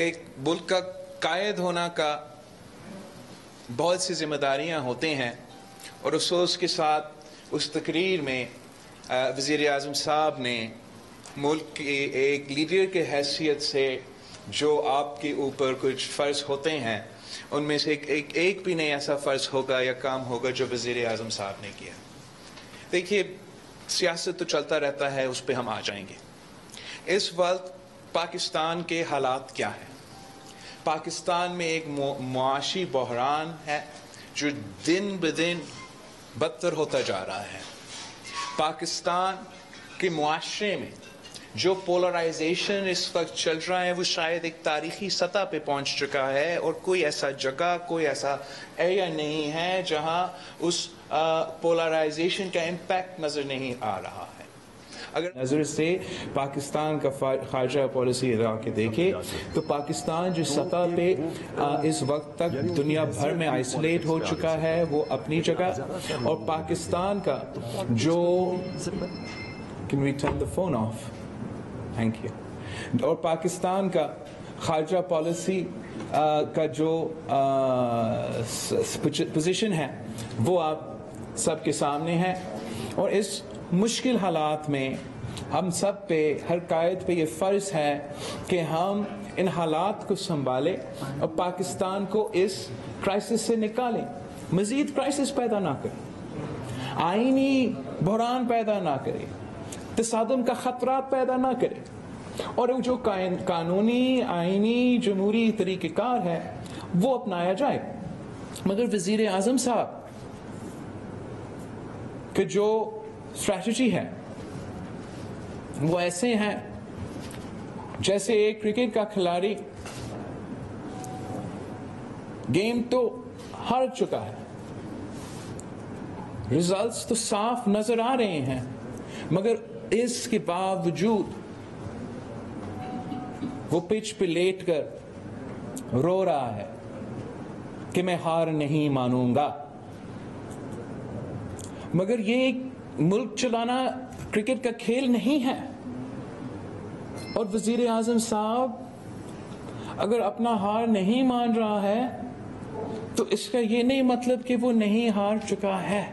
ایک ملک کا قائد ہونا کا بہت سی ذمہ داریاں ہوتے ہیں، اور افسوس کے ساتھ اس تقریر میں وزیر اعظم صاحب نے ملک کے ایک لیڈر کے حیثیت سے جو آپ کے اوپر کچھ فرض ہوتے ہیں ان میں سے ایک بھی نہیں ایسا فرض ہوگا یا کام ہوگا جو وزیر اعظم صاحب نے کیا۔ دیکھیے، سیاست تو چلتا رہتا ہے، اس پہ ہم آ جائیں گے۔ اس وقت پاکستان کے حالات کیا ہیں؟ پاکستان میں ایک معاشی بحران ہے جو دن بدن بدتر ہوتا جا رہا ہے۔ پاکستان کے معاشرے میں جو پولرائزیشن اس وقت چل رہا ہے وہ شاید ایک تاریخی سطح پہ پہنچ چکا ہے، اور کوئی ایسا جگہ، کوئی ایسا ایریا نہیں ہے جہاں اس پولرائزیشن کا امپیکٹ نظر نہیں آ رہا ہے۔ اگر نظر سے پاکستان کا خارجہ پالیسی ادا کے دیکھے تو پاکستان جس سطح پہ اس وقت تک دنیا بھر میں آئسولیٹ ہو چکا ہے وہ اپنی جگہ، اور پاکستان کا جو Can we turn the phone off? Thank you. اور پاکستان کا خارجہ پالیسی کا جو پوزیشن ہے وہ آپ سب کے سامنے ہے، اور اس مشکل حالات میں ہم سب پہ، ہر قائد پہ یہ فرض ہے کہ ہم ان حالات کو سنبھالیں اور پاکستان کو اس کرائسس سے نکالیں، مزید کرائسس پیدا نہ کریں، آئینی بحران پیدا نہ کریں، تصادم کا خطرات پیدا نہ کریں، اور جو قانونی آئینی جمہوری طریقہ کار ہے وہ اپنایا جائے۔ مگر وزیر اعظم صاحب کہ جو اسٹریٹجی ہے وہ ایسے ہیں جیسے ایک کرکٹ کا کھلاڑی گیم تو ہار چکا ہے، ریزلٹس تو صاف نظر آ رہے ہیں، مگر اس کے باوجود وہ پچ پہ لیٹ کر رو رہا ہے کہ میں ہار نہیں مانوں گا۔ مگر یہ ایک ملک چلانا کرکٹ کا کھیل نہیں ہے، اور وزیر اعظم صاحب اگر اپنا ہار نہیں مان رہا ہے تو اس کا یہ نہیں مطلب کہ وہ نہیں ہار چکا ہے۔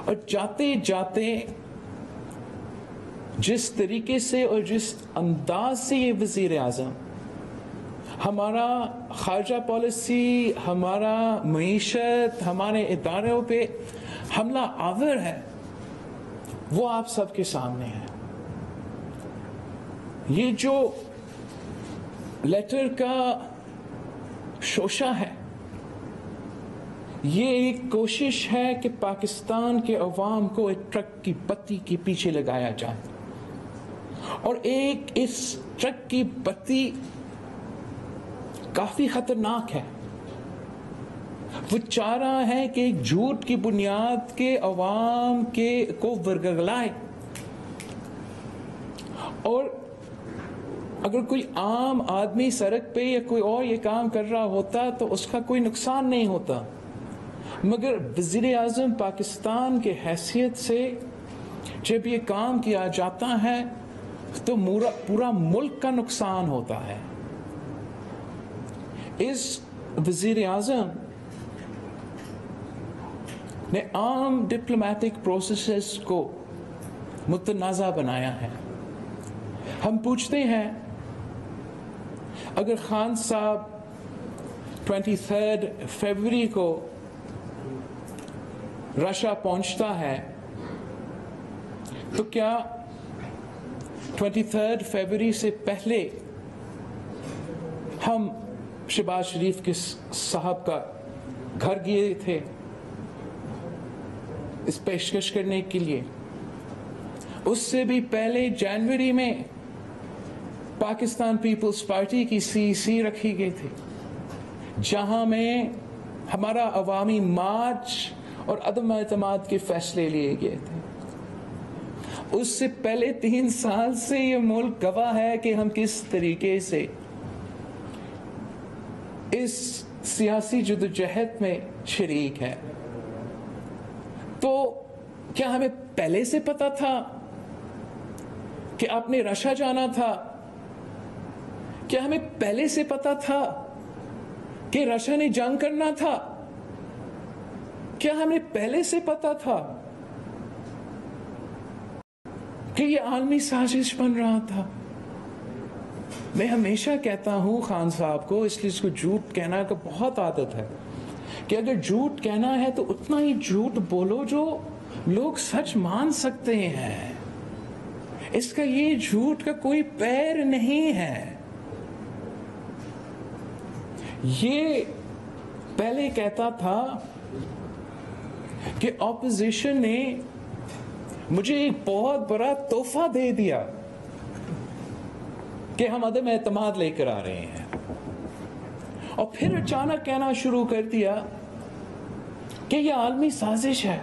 اور جاتے جاتے جس طریقے سے اور جس انداز سے یہ وزیر اعظم ہمارا خارجہ پالیسی، ہمارا معیشت، ہمارے اداروں پہ حملہ آور ہے وہ آپ سب کے سامنے ہے۔ یہ جو لیٹر کا شوشہ ہے یہ ایک کوشش ہے کہ پاکستان کے عوام کو ایک ٹرک کی بتی کے پیچھے لگایا جائے، اور ایک اس ٹرک کی بتی کافی خطرناک ہے۔ وہ چاہ رہا ہے کہ ایک جھوٹ کی بنیاد کے عوام کو ورگلائے، اور اگر کوئی عام آدمی سڑک پہ یا کوئی اور یہ کام کر رہا ہوتا تو اس کا کوئی نقصان نہیں ہوتا، مگر وزیر اعظم پاکستان کے حیثیت سے جب یہ کام کیا جاتا ہے تو پورا ملک کا نقصان ہوتا ہے۔ اس وزیر اعظم نے عام ڈپلومیٹک پروسیسز کو متنازع بنایا ہے۔ ہم پوچھتے ہیں اگر خان صاحب 23 فروری کو رشیا پہنچتا ہے تو کیا 23 فروری سے پہلے ہم شہباز شریف کے صاحب کا گھر گئے تھے اس پیشکش کرنے کے لیے؟ اس سے بھی پہلے جنوری میں پاکستان پیپلز پارٹی کی CEC رکھی گئی تھی جہاں میں ہمارا عوامی مارچ اور عدم اعتماد کے فیصلے لیے گئے تھے۔ اس سے پہلے 3 سال سے یہ ملک گواہ ہے کہ ہم کس طریقے سے اس سیاسی جدوجہد میں شریک ہے۔ تو کیا ہمیں پہلے سے پتا تھا کہ آپ نے رشیا جانا تھا، کیا ہمیں پہلے سے پتا تھا کہ رشیا نے جنگ کرنا تھا؟ کیا ہمیں پہلے سے پتا تھا کہ یہ عالمی سازش بن رہا تھا؟ میں ہمیشہ کہتا ہوں خان صاحب کو، اس لیے اس کو جھوٹ کہنا کا بہت عادت ہے، کہ اگر جھوٹ کہنا ہے تو اتنا ہی جھوٹ بولو جو لوگ سچ مان سکتے ہیں. اس کا یہ جھوٹ کا کوئی پیر نہیں ہے. یہ پہلے کہتا تھا کہ اپوزیشن نے مجھے ایک بہت بڑا تحفہ دے دیا کہ ہم عدم اعتماد لے کر آ رہے ہیں، اور پھر اچانک کہنا شروع کر دیا کہ یہ عالمی سازش ہے.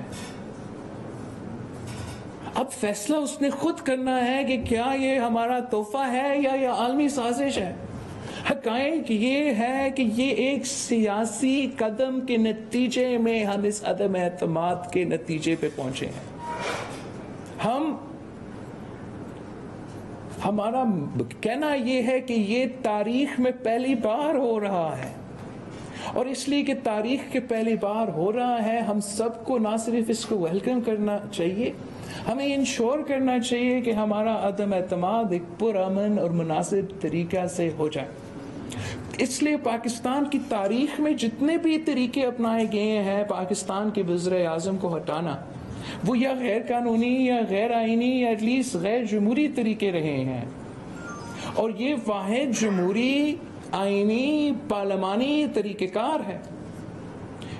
اب فیصلہ اس نے خود کرنا ہے کہ کیا یہ ہمارا تحفہ ہے یا یہ عالمی سازش ہے. حقائق یہ ہے کہ یہ ایک سیاسی قدم کے نتیجے میں ہم اس عدم اعتماد کے نتیجے پہ پہنچے ہیں. ہمارا کہنا یہ ہے کہ یہ تاریخ میں پہلی بار ہو رہا ہے، اور اس لیے کہ تاریخ کے پہلی بار ہو رہا ہے، ہم سب کو نہ صرف اس کو ویلکم کرنا چاہیے، ہمیں انشور کرنا چاہیے کہ ہمارا عدم اعتماد ایک پرامن اور مناسب طریقہ سے ہو جائے. اس لیے پاکستان کی تاریخ میں جتنے بھی طریقے اپنائے گئے ہیں پاکستان کے وزیر اعظم کو ہٹانا، وہ یا غیر قانونی یا غیر آئینی یا ایٹ لیسٹ غیر جمہوری طریقے رہے ہیں. اور یہ واحد جمہوری آئینی پارلیمانی طریقہ کار ہے.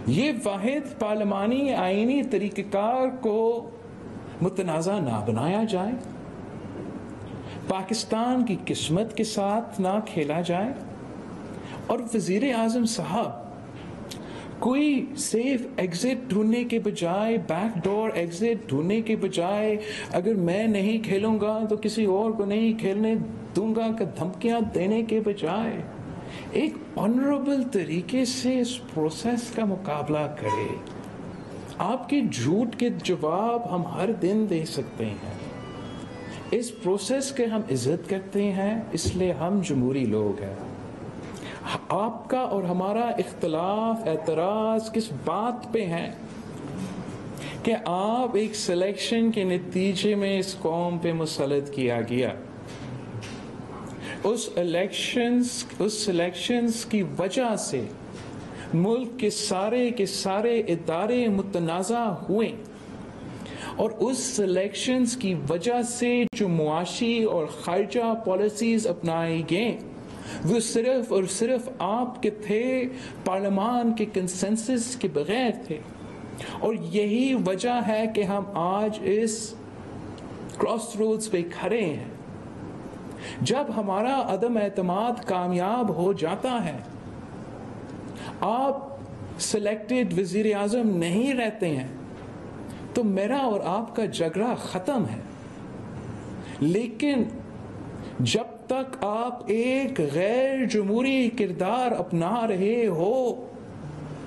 یہ واحد پارلیمانی آئینی طریقہ کار کو متنازع نہ بنایا جائے، پاکستان کی قسمت کے ساتھ نہ کھیلا جائے. اور وزیر اعظم صاحب کوئی سیف ایگزٹ ڈھونڈنے کے بجائے، بیک ڈور ایگزٹ ڈھونڈنے کے بجائے، اگر میں نہیں کھیلوں گا تو کسی اور کو نہیں کھیلنے دوں گا کا دھمکیاں دینے کے بجائے ایک آنریبل طریقے سے اس پروسیس کا مقابلہ کرے. آپ کے جھوٹ کے جواب ہم ہر دن دے سکتے ہیں. اس پروسیس کے ہم عزت کرتے ہیں، اس لیے ہم جمہوری لوگ ہیں. آپ کا اور ہمارا اختلاف، اعتراض کس بات پہ ہے کہ آپ ایک سلیکشن کے نتیجے میں اس قوم پہ مسلط کیا گیا. اس سلیکشنز کی وجہ سے ملک کے سارے ادارے متنازع ہوئے، اور اس سلیکشنز کی وجہ سے جو معاشی اور خارجہ پالیسیز اپنائی گئیں وہ صرف اور صرف آپ کے تھے، پارلیمان کے کنسنسس کے بغیر تھے. اور یہی وجہ ہے کہ ہم آج اس کراس روڈز پہ کھڑے ہیں. جب ہمارا عدم اعتماد کامیاب ہو جاتا ہے، آپ سلیکٹڈ وزیر اعظم نہیں رہتے ہیں، تو میرا اور آپ کا جھگڑا ختم ہے. لیکن جب تک آپ ایک غیر جمہوری کردار اپنا رہے ہو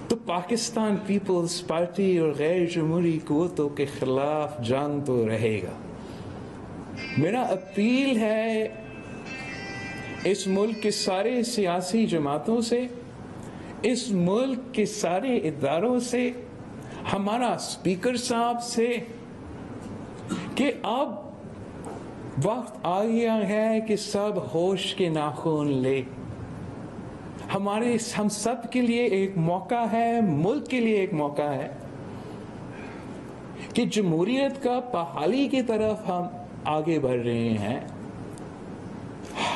تو پاکستان پیپلز پارٹی اور غیر جمہوری قوتوں کے خلاف جنگ تو رہے گا. میرا اپیل ہے اس ملک کے سارے سیاسی جماعتوں سے، اس ملک کے سارے اداروں سے، ہمارا اسپیکر صاحب سے، کہ اب وقت آ گیا ہے کہ سب ہوش کے ناخن لے. ہم سب کے لیے ایک موقع ہے، ملک کے لیے ایک موقع ہے کہ جمہوریت کا بحالی کی طرف ہم آگے بڑھ رہے ہیں.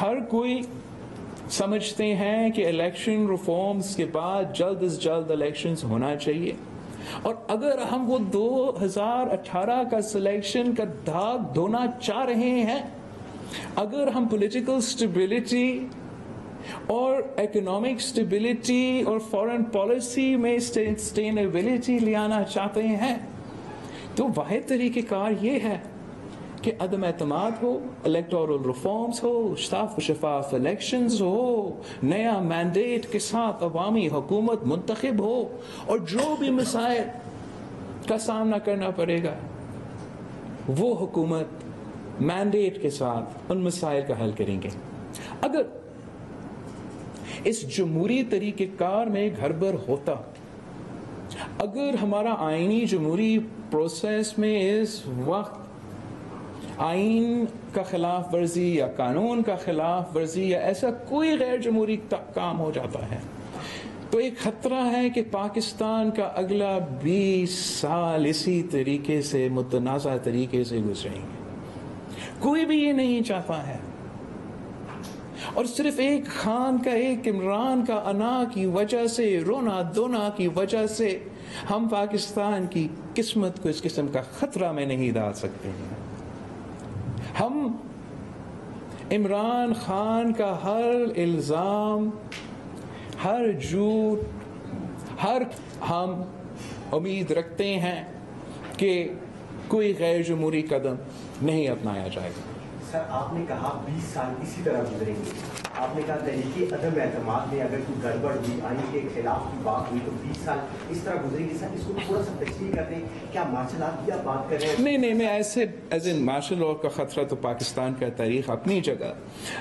ہر کوئی سمجھتے ہیں کہ الیکشن ریفارمز کے بعد جلد از جلد الیکشنز ہونا چاہیے، اور اگر ہم وہ 2018 کا سلیکشن کا داغ دھونا چاہ رہے ہیں، اگر ہم پولیٹیکل سٹیبلٹی اور اکنامک سٹیبلٹی اور فارن پالیسی میں سسٹینیبلٹی لے آنا چاہتے ہیں، تو واحد طریقہ کار یہ ہے کہ عدم اعتماد ہو، الیکٹورل ریفارمز ہو، صاف و شفاف الیکشنز ہو، نیا مینڈیٹ کے ساتھ عوامی حکومت منتخب ہو، اور جو بھی مسائل کا سامنا کرنا پڑے گا وہ حکومت مینڈیٹ کے ساتھ ان مسائل کا حل کریں گے. اگر اس جمہوری طریقہ کار میں گڑبڑ ہوتا. اگر ہمارا آئینی جمہوری پروسیس میں اس وقت آئین کا خلاف ورزی یا قانون کا خلاف ورزی یا ایسا کوئی غیر جمہوری کام ہو جاتا ہے تو ایک خطرہ ہے کہ پاکستان کا اگلا 20 سال اسی طریقے سے متنازع طریقے سے گزریں گے. کوئی بھی یہ نہیں چاہتا ہے. اور صرف ایک خان کا، ایک عمران کا انا کی وجہ سے، رونا دھونا کی وجہ سے ہم پاکستان کی قسمت کو اس قسم کا خطرہ میں نہیں ڈال سکتے ہیں. ہم عمران خان کا ہر الزام، ہر جھوٹ، ہم امید رکھتے ہیں کہ کوئی غیر جمہوری قدم نہیں اپنایا جائے گا. سر آپ نے کہا 20 سال اسی طرح گزریں گے. آپ نے کہا تحریک عدم اعتماد میں اگر کوئی گڑبڑ ہوئی، آئین کے خلاف کی بات ہوئی تو 20 سال اس طرح گزریں گے. سر اس کو تھوڑا سا تشریح کر دیں. کیا مارشل آرٹ کی آپ بات کر رہے ہیں؟ نہیں، میں ایسے مارشل لاء کا خطرہ تو پاکستان کا تاریخ اپنی جگہ.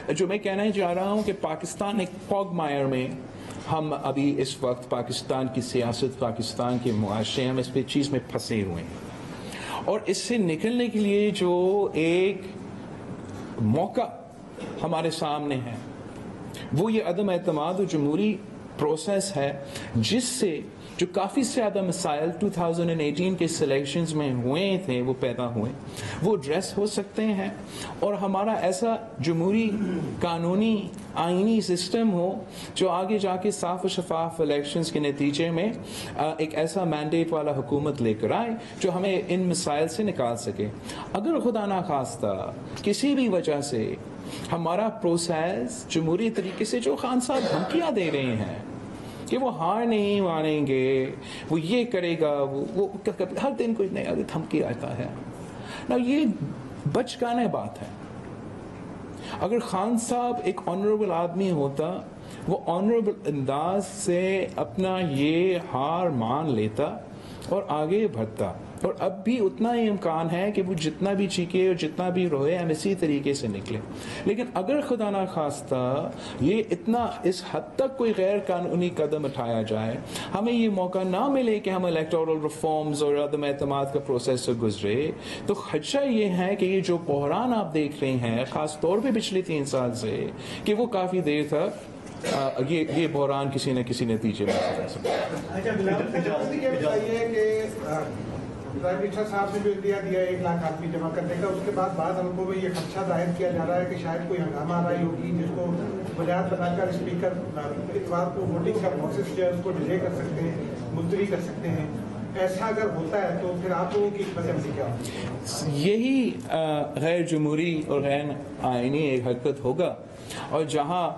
جو میں کہنا چاہ رہا ہوں کہ پاکستان ایک کوگمائر میں ہم ابھی اس وقت پاکستان کی سیاست، پاکستان کے معاشرے، ہم اس پہ چیز میں پھنسے ہوئے ہیں. اور اس سے نکلنے کے لیے جو ایک موقع ہمارے سامنے ہے وہ یہ عدم اعتماد و جمہوری پروسیس ہے، جس سے جو کافی زیادہ مسائل 2018 کے سلیکشنز میں ہوئے تھے وہ پیدا ہوئے، وہ ایڈریس ہو سکتے ہیں. اور ہمارا ایسا جمہوری قانونی آئینی سسٹم ہو جو آگے جا کے صاف و شفاف الیکشنز کے نتیجے میں ایک ایسا مینڈیٹ والا حکومت لے کر آئے جو ہمیں ان مسائل سے نکال سکے. اگر خدا نخواستہ کسی بھی وجہ سے ہمارا پروسیس جمہوری طریقے سے، جو خان صاحب دھمکیاں دے رہے ہیں کہ وہ ہار نہیں مانیں گے، وہ یہ کرے گا، وہ ہر دن کوئی نیا دھمکی آتا ہے نا، یہ بچگانہ بات ہے. اگر خان صاحب ایک آنریبل آدمی ہوتا، وہ آنریبل انداز سے اپنا یہ ہار مان لیتا اور آگے بڑھتا. اور اب بھی اتنا ہی امکان ہے کہ وہ جتنا بھی چیخے اور جتنا بھی روئے ہم اسی طریقے سے نکلے. لیکن اگر خدا نخواستہ یہ اتنا اس حد تک کوئی غیر قانونی قدم اٹھایا جائے، ہمیں یہ موقع نہ ملے کہ ہم الیکٹورل ریفارمز اور عدم اعتماد کا پروسیس سے گزرے، تو خدشہ یہ ہے کہ یہ جو بحران آپ دیکھ رہے ہیں خاص طور پہ پچھلے 3 سال سے، کہ وہ کافی دیر تک یہ بحران کسی نہ کسی نتیجے میں آ سکتا ہے. پرائم منسٹر صاحب نے جو اندیا دیا 1 لاکھ آدمی جمع کرنے کا، اس کے بعد بعض حلقوں میں یہ خدشہ ظاہر کیا جا رہا ہے کہ شاید کوئی ہنگامہ آ رہی ہوگی جس کو بنیاد بنا کر اسپیکر اتوار کو ووٹنگ کا پروسیس جو ہے اس کو ڈیلے کر سکتے ہیں، ملتوی کر سکتے ہیں. ایسا اگر ہوتا ہے تو پھر آپ لوگوں کی حکمت عملی کیا ہوگی؟ یہی غیر جمہوری اور غیر آئینی ایک حرکت ہوگا. اور جہاں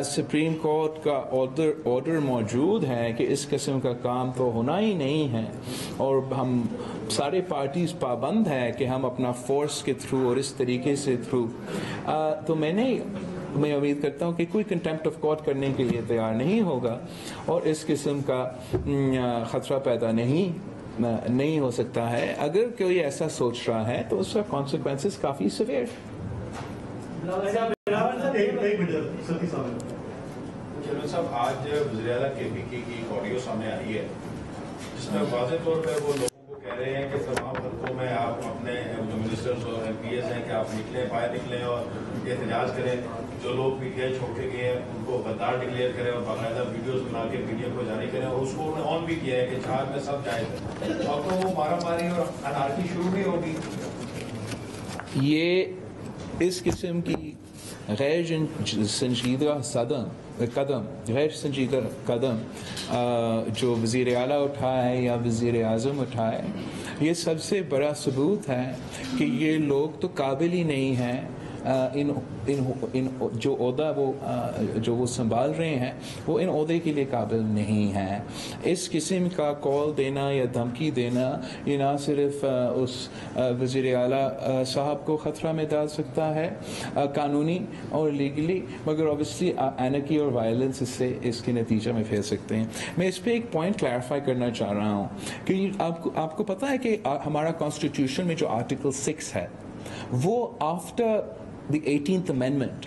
سپریم کورٹ کا آرڈر موجود ہے کہ اس قسم کا کام تو ہونا ہی نہیں ہے، اور ہم سارے پارٹیز پابند ہے کہ ہم اپنا فورس کے تھرو اور اس طریقے سے تھرو، تو میں امید کرتا ہوں کہ کوئی کنٹیمپٹ آف کورٹ کرنے کے لیے تیار نہیں ہوگا اور اس قسم کا خطرہ پیدا نہیں ہو سکتا ہے. اگر کوئی ایسا سوچ رہا ہے تو اس کا کانسیکوینسز کافی سیویئر. چلو صاحب، آج وزیر اعلیٰ کے پی کی ایک آڈیو سامنے آئی ہے جس میں واضح طور پہ وہ لوگوں کو کہہ رہے ہیں کہ تمام حلقوں میں آپ اپنے جو منسٹرز اور ایم پی ایز ہیں کہ آپ نکلیں، باہر نکلیں اور احتجاج کریں. جو لوگ پی ٹی آئی چھوڑ کے گئے ہیں ان کو غدار ڈکلیئر کریں اور باقاعدہ ویڈیوز بنا کے پی ٹی آئی کو جاری کریں. اور اس کو انہوں نے آن بھی کیا ہے کہ جہاز میں سب جائز ہے. اب تو وہ مارا ماری اور انارکی شروع بھی ہوگی. یہ اس قسم کی غیر سنجیدہ قدم جو وزیر اعلیٰ اٹھائے یا وزیر اعظم اٹھائے، یہ سب سے بڑا ثبوت ہے کہ یہ لوگ تو قابل ہی نہیں ہیں ان جو عہدہ وہ سنبھال رہے ہیں، وہ ان عہدے کے لیے قابل نہیں ہیں. اس قسم کا کال دینا یا دھمکی دینا یہ نہ صرف اس وزیر اعلیٰ صاحب کو خطرہ میں ڈال سکتا ہے قانونی اور لیگلی، مگر اوبیسلی اینرکی اور وائلنس اس کے نتیجے میں پھیل سکتے ہیں. میں اس پہ ایک پوائنٹ کلیریفائی کرنا چاہ رہا ہوں کہ آپ کو پتہ ہے کہ ہمارا کانسٹیٹیوشن میں جو آرٹیکل 6 ہے وہ after the 18th amendment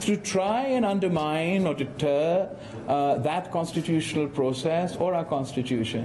to try and undermine or deter that constitutional process or our constitution.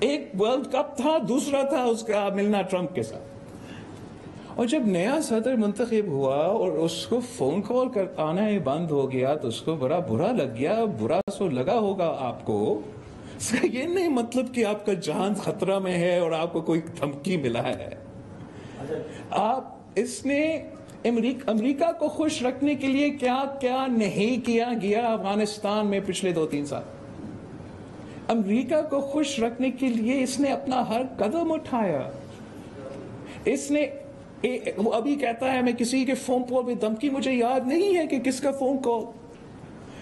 ایک ورلڈ کپ تھا, دوسرا تھا اس کا ملنا ٹرمپ کے ساتھ. اور جب نیا صدر منتخب ہوا اور اس کو فون کال کر آنا ہی بند ہو گیا تو اس کو بڑا برا لگ گیا. برا سو لگا ہوگا آپ کو. اس کا یہ نہیں مطلب کہ آپ کا جان خطرہ میں ہے اور آپ کو کوئی دھمکی ملا ہے. اس نے امریکہ کو خوش رکھنے کے لیے کیا کیا نہیں کیا گیا افغانستان میں پچھلے 2-3 سال. امریکہ کو خوش رکھنے کے لیے اس نے اپنا ہر قدم اٹھایا. اس نے وہ ابھی کہتا ہے میں کسی کے فون کال پہ دھمکی, مجھے یاد نہیں ہے کہ کس کا فون کال,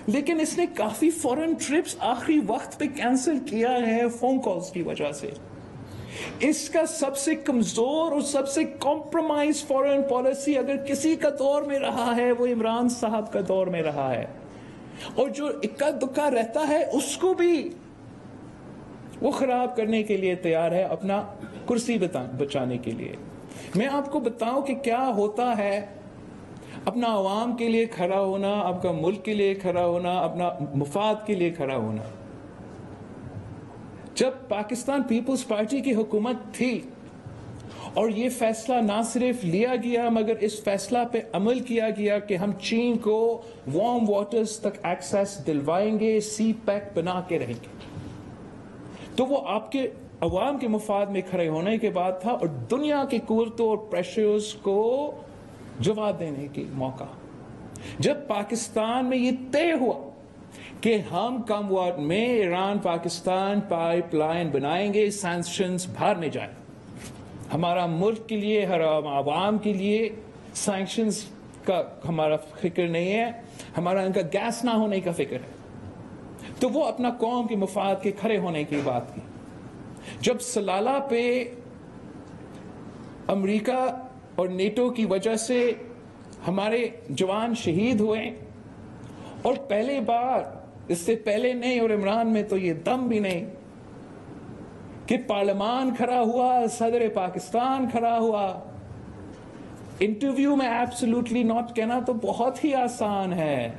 لیکن اس نے کافی فورن ٹرپس آخری وقت پہ کینسل کیا ہے فون کالز کی وجہ سے. اس کا سب سے کمزور اور سب سے کمپرومائز فورن پالیسی اگر کسی کا دور میں رہا ہے وہ عمران صاحب کا دور میں رہا ہے. اور جو اکا دکا رہتا ہے اس کو بھی وہ خراب کرنے کے لیے تیار ہے اپنا کرسی بچانے کے لیے. میں آپ کو بتاؤں کہ کیا ہوتا ہے اپنا عوام کے لیے کھڑا ہونا, آپ کا ملک کے لیے کھڑا ہونا, اپنا مفاد کے لیے کھڑا ہونا. جب پاکستان پیپلز پارٹی کی حکومت تھی اور یہ فیصلہ نہ صرف لیا گیا مگر اس فیصلہ پہ عمل کیا گیا کہ ہم چین کو وارم واٹرز تک ایکسیس دلوائیں گے, سی پیک بنا کے رہیں گے, تو وہ آپ کے عوام کے مفاد میں کھڑے ہونے کے بعد تھا اور دنیا کی قوتوں اور پریشرز کو جواب دینے کی موقع. جب پاکستان میں یہ طے ہوا کہ ہم کم وقت میں ایران پاکستان پائپ لائن بنائیں گے, سینکشنز باہر میں جائیں, ہمارا ملک کے لیے, ہر عوام کے لیے سینکشنز کا ہمارا فکر نہیں ہے, ہمارا ان کا گیس نہ ہونے کا فکر ہے, تو وہ اپنا قوم کے مفاد کے کھڑے ہونے کی بات کی. جب سلالہ پہ امریکہ اور نیٹو کی وجہ سے ہمارے جوان شہید ہوئے اور پہلی بار, اس سے پہلے نہیں اور عمران میں تو یہ دم بھی نہیں, کہ پارلیمان کھڑا ہوا, صدر پاکستان کھڑا ہوا. انٹرویو میں ایبسولوٹلی ناٹ کہنا تو بہت ہی آسان ہے,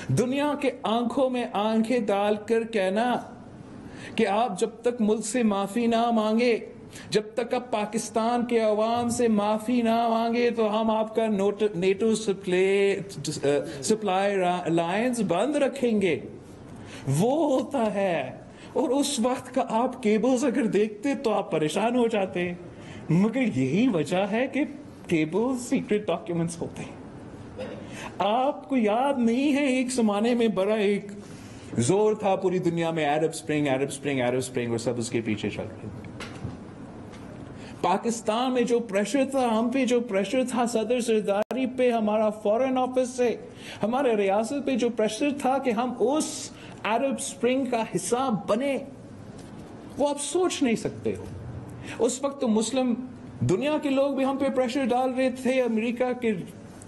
دنیا کے آنکھوں میں آنکھیں ڈال کر کہنا کہ آپ جب تک ملک سے معافی نہ مانگے, جب تک آپ پاکستان کے عوام سے معافی نہ مانگے تو ہم آپ کا نیٹو سپلائی لائنز بند رکھیں گے. وہ ہوتا ہے. اور اس وقت کا آپ کیبلز اگر دیکھتے تو آپ پریشان ہو جاتے, مگر یہی وجہ ہے کہ کیبلز سیکرٹ ڈاکیومنٹس ہوتے ہیں. آپ کو یاد نہیں ہے ایک زمانے میں بڑا ایک زور تھا پوری دنیا میں, عرب سپرنگ اور سب اس کے پیچھے چل رہے تھے. پاکستان میں جو پریشر تھا, ہم پہ جو پریشر تھا صدر زرداری پہ, ہمارا فورن آفس سے, ہمارے ریاست پہ جو پریشر تھا کہ ہم اس عرب سپرنگ کا حصہ بنے, وہ آپ سوچ نہیں سکتے ہو. اس وقت تو مسلم دنیا کے لوگ بھی ہم پہ پریشر ڈال رہے تھے, امریکہ کے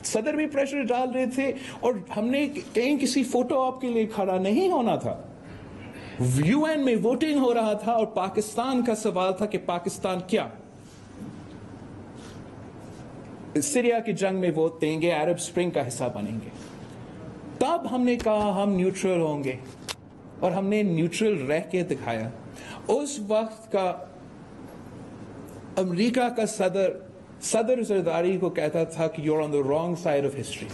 صدر بھی پریشر ڈال رہے تھے, اور ہم نے کہیں کسی فوٹو آپ کے لیے کھڑا نہیں ہونا تھا. یو این میں ووٹنگ ہو رہا تھا اور پاکستان کا سوال تھا کہ پاکستان کیا سیریا کی جنگ میں ووٹ دیں گے, عرب سپرنگ کا حصہ بنیں گے. تب ہم نے کہا ہم نیوٹرل ہوں گے اور ہم نے نیوٹرل رہ کے دکھایا. اس وقت کا امریکہ کا صدر زرداری کو کہتا تھا کہ you're on the wrong side of history,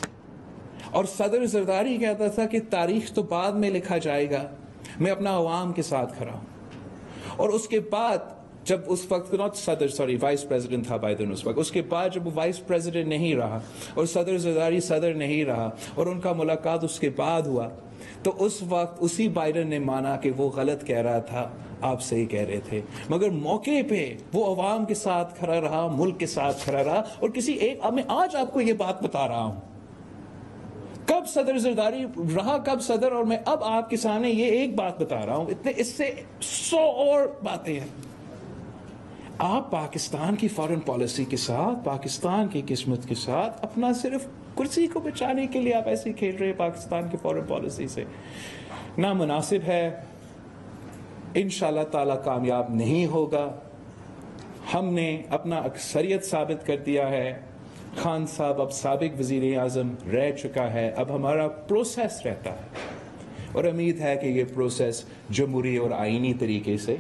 اور صدر زرداری کہتا تھا کہ تاریخ تو بعد میں لکھا جائے گا, میں اپنا عوام کے ساتھ کھڑا ہوں. اور اس کے بعد جب اس وقت وائس پریزیڈنٹ تھا بائیڈن اس وقت, اس کے بعد جب وہ وائس پریزیڈنٹ نہیں رہا اور صدر زرداری صدر نہیں رہا اور ان کا ملاقات اس کے بعد ہوا, تو اس وقت اسی بائیڈن نے مانا کہ وہ غلط کہہ رہا تھا, آپ صحیح کہہ رہے تھے. مگر موقع پہ وہ عوام کے ساتھ کھڑا رہا, ملک کے ساتھ کھڑا رہا. اور کسی ایک میں آج آپ کو یہ بات بتا رہا ہوں, کب صدر زرداری رہا, کب صدر, اور میں اب آپ کے سامنے یہ ایک بات بتا رہا ہوں. اس سے 100 اور باتیں ہیں. آپ پاکستان کی فارن پالیسی کے ساتھ, پاکستان کی قسمت کے ساتھ, اپنا صرف کرسی کو بچانے کے لیے آپ ایسے کھیل رہے ہیں پاکستان کی فارن پالیسی سے. نامناسب ہے, انشاءاللہ تعالی کامیاب نہیں ہوگا. ہم نے اپنا اکثریت ثابت کر دیا ہے. خان صاحب اب سابق وزیر اعظم رہ چکا ہے, اب ہمارا پروسیس رہتا ہے, اور امید ہے کہ یہ پروسیس جمہوری اور آئینی طریقے سے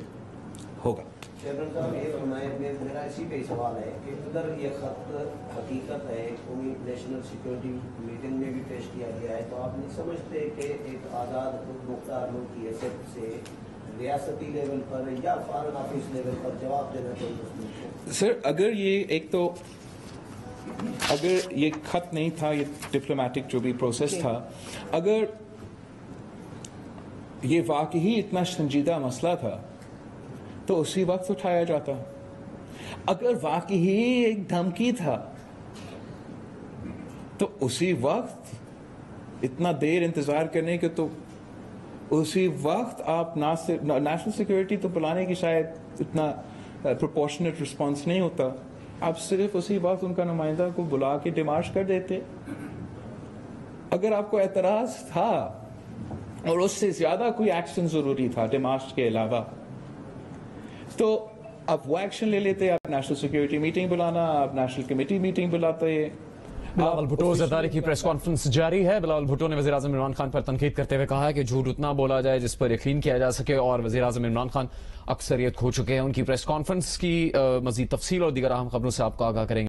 ہوگا. چیئرمین صاحب یہ فرمائیں، میرا اسی پہ سوال ہے کہ اگر یہ خط حقیقت ہے، قومی نیشنل سیکورٹی میٹنگ میں بھی پیش کیا گیا ہے، تو آپ نہیں سمجھتے کہ ایک آزاد خود مختار ملک کی حیثیت سے ریاستی لیول پر یا فارن آفس لیول پر جواب دینا چاہیے؟ سر اگر یہ خط نہیں تھا، یہ ڈپلومیٹک جو بھی پروسیس تھا، اگر یہ واقعی اتنا سنجیدہ مسئلہ تھا تو اسی وقت اٹھایا جاتا. اگر واقعی ایک دھمکی تھا تو اسی وقت اتنا دیر انتظار کرنے کے، تو اسی وقت آپ نیشنل سیکورٹی تو بلانے کی شاید اتنا پروپورشنیٹ رسپانس نہیں ہوتا. آپ صرف اسی وقت ان کا نمائندہ کو بلا کے ڈیمارش کر دیتے. اگر آپ کو اعتراض تھا اور اس سے زیادہ کوئی ایکشن ضروری تھا ڈیمارش کے علاوہ، تو آپ وہ ایکشن لے لیتے. آپ نیشنل سیکورٹی میٹنگ بلانا، آپ نیشنل کمیٹی میٹنگ بلاتے. بلاول بھٹو زرداری کی پریس کانفرنس جاری ہے. بلاول بھٹو نے وزیر اعظم عمران خان پر تنقید کرتے ہوئے کہا ہے کہ جھوٹ اتنا بولا جائے جس پر یقین کیا جا سکے، اور وزیر اعظم عمران خان اکثریت کھو چکے ہیں. ان کی پریس کانفرنس کی مزید تفصیل اور دیگر اہم خبروں سے آپ کو آگاہ کریں گے.